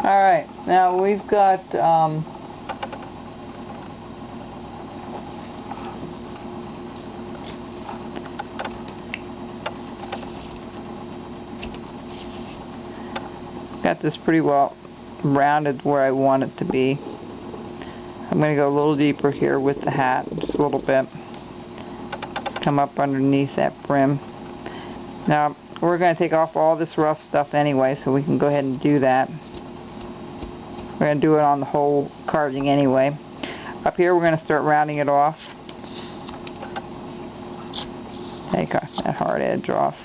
Alright, now we've got got this pretty well rounded where I want it to be. I'm going to go a little deeper here with the hat, just a little bit. Come up underneath that brim. Now, we're going to take off all this rough stuff anyway, so we can go ahead and do that. We're going to do it on the whole carving anyway. Up here, we're going to start rounding it off. Take that hard edge off.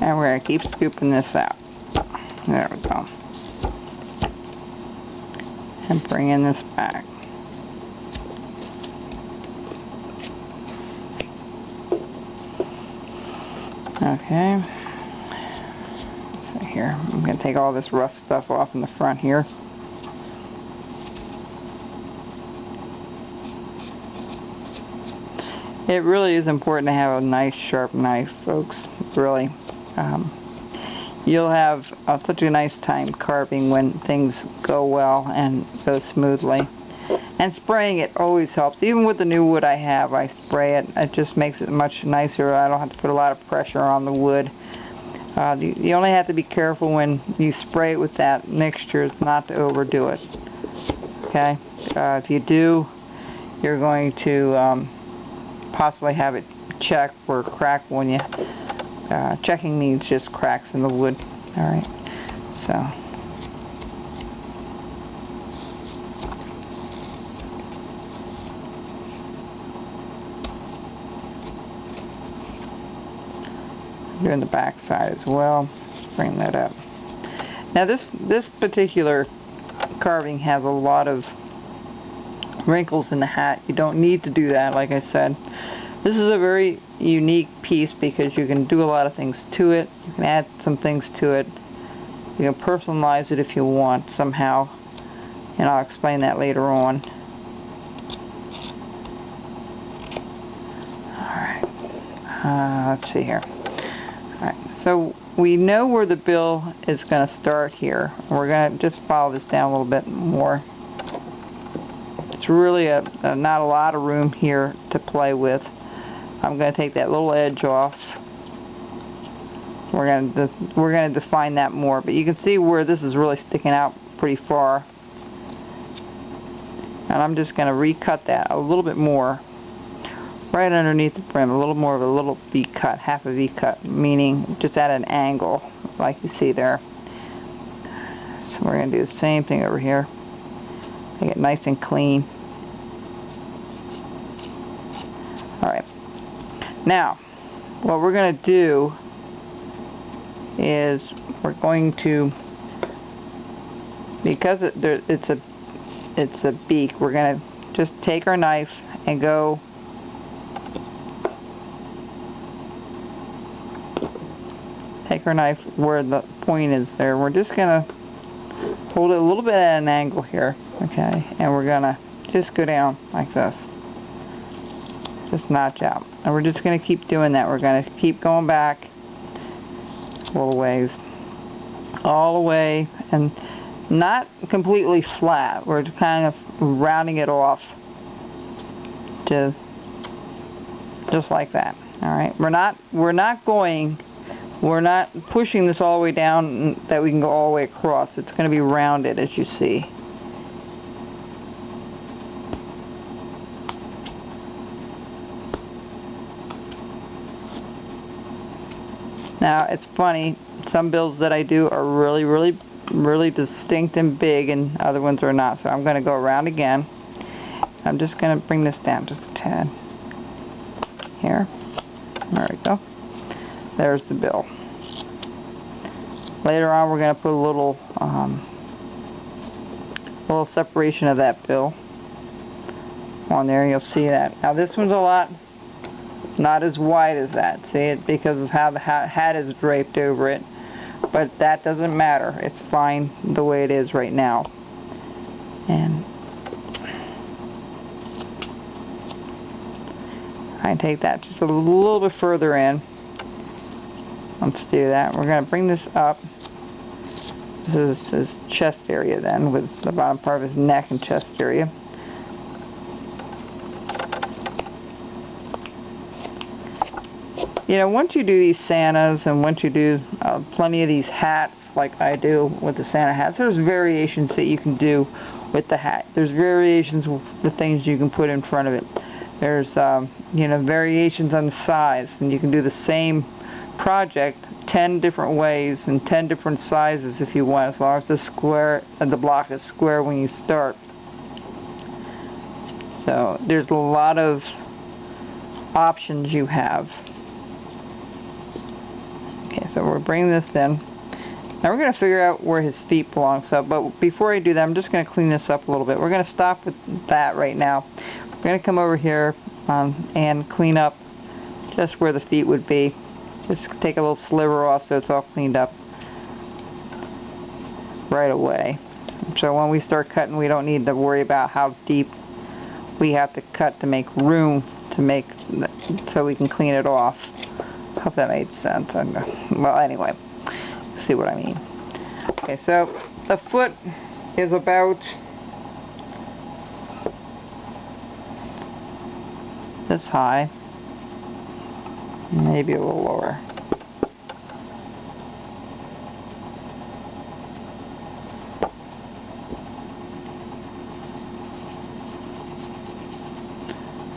And we're going to keep scooping this out. There we go. And bringing this back. Okay. So here, I'm going to take all this rough stuff off in the front here. It really is important to have a nice sharp knife, folks. Really. You'll have such a nice time carving when things go well and go smoothly. And spraying it always helps. Even with the new wood I have, I spray it. It just makes it much nicer. I don't have to put a lot of pressure on the wood. You only have to be careful when you spray it with that mixture not to overdo it. Okay? If you do, you're going to possibly have it check or crack when you checking means just cracks in the wood. Alright, so doing the back side as well. Bring that up. Now this particular carving has a lot of wrinkles in the hat. You don't need to do that, like I said. This is a very unique piece because you can do a lot of things to it. You can add some things to it. You can personalize it if you want somehow. And I'll explain that later on. Alright. Let's see here. Alright. So we know where the bill is going to start here. We're going to just follow this down a little bit more. It's really not a lot of room here to play with. I'm going to take that little edge off. We're going to define that more, but you can see where this is really sticking out pretty far. And I'm just going to recut that a little bit more, right underneath the brim, a little more of a little V cut, half a V cut, meaning just at an angle, like you see there. So we're going to do the same thing over here. Make it nice and clean. Alright. Now, what we're going to do is we're going to, because it's a beak, we're going to just take our knife and go where the point is there. We're just going to hold it a little bit at an angle here, okay, and we're going to just go down like this. Just notch out. And we're just going to keep doing that. We're going to keep going back a little ways. All the way, and not completely flat. We're kind of rounding it off. Just like that. Alright. We're not pushing this all the way down that we can go all the way across. It's going to be rounded, as you see. Now, it's funny, some bills that I do are really distinct and big, and other ones are not. So I'm going to go around again. I'm just going to bring this down just a tad. Here. There we go. There's the bill. Later on, we're going to put a little separation of that bill on there. You'll see that. Now this one's a lot not as wide as that. See it because of how the hat is draped over it. But that doesn't matter. It's fine the way it is right now. And I take that just a little bit further in. Let's do that. We're going to bring this up. This is his chest area then, with the bottom part of his neck and chest area. You know, once you do these Santas and once you do plenty of these hats like I do with the Santa hats, there's variations that you can do with the hat. There's variations with the things you can put in front of it. There's, you know, variations on the size, and you can do the same project 10 different ways and 10 different sizes if you want, as long as the block is square when you start. So there's a lot of options you have. Okay, so we're bringing this in. Now we're going to figure out where his feet belong. So, but before I do that, I'm just going to clean this up a little bit. We're going to stop with that right now. We're going to come over here and clean up just where the feet would be. Just take a little sliver off so it's all cleaned up right away. So when we start cutting, we don't need to worry about how deep we have to cut to make room so we can clean it off. Hope that made sense. Well, anyway, see what I mean. Okay, so the foot is about this high, maybe a little lower.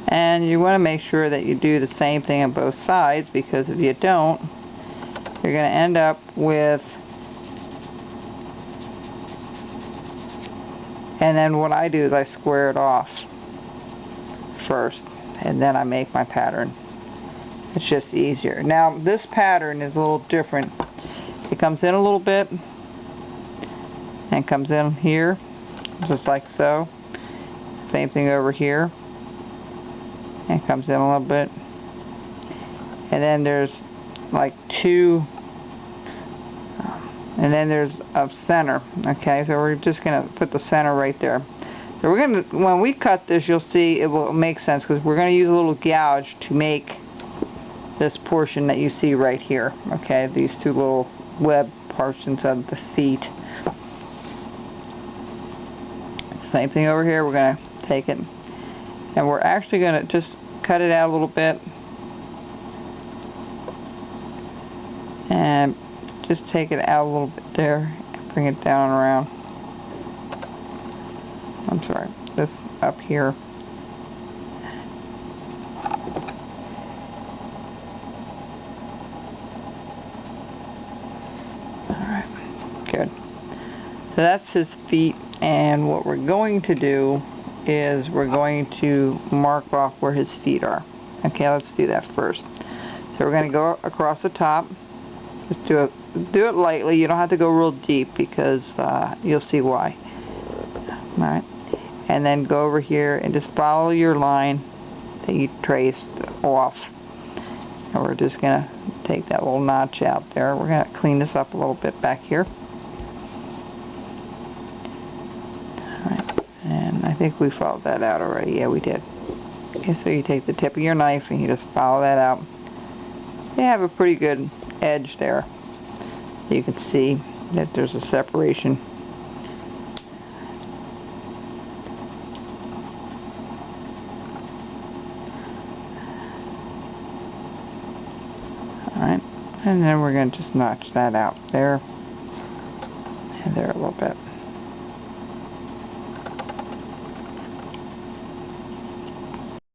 And you want to make sure that you do the same thing on both sides, because if you don't, you're going to end up with, and then what I do is I square it off first, and then I make my pattern. It's just easier. Now this pattern is a little different. It comes in a little bit and comes in here, just like so. Same thing over here. And comes in a little bit. And then there's like two, and then there's a center. Okay, so we're just going to put the center right there. So we're going to, when we cut this, you'll see it will make sense, because we're going to use a little gouge to make this portion that you see right here. Okay, these two little web portions of the feet. Same thing over here. We're going to take it, and we're actually going to just cut it out a little bit and just take it out a little bit there and bring it down around. I'm sorry, this up here. Alright, good. So that's his feet, and what we're going to do is we're going to mark off where his feet are. Okay, let's do that first. So we're going to go across the top. Just do it lightly. You don't have to go real deep, because you'll see why. Alright, and then go over here and just follow your line that you traced off. And we're just going to take that little notch out there. We're going to clean this up a little bit back here. I think we followed that out already. Yeah, we did. Okay, so you take the tip of your knife and you just follow that out. You have a pretty good edge there. You can see that there's a separation. Alright, and then we're going to just notch that out there and there a little bit.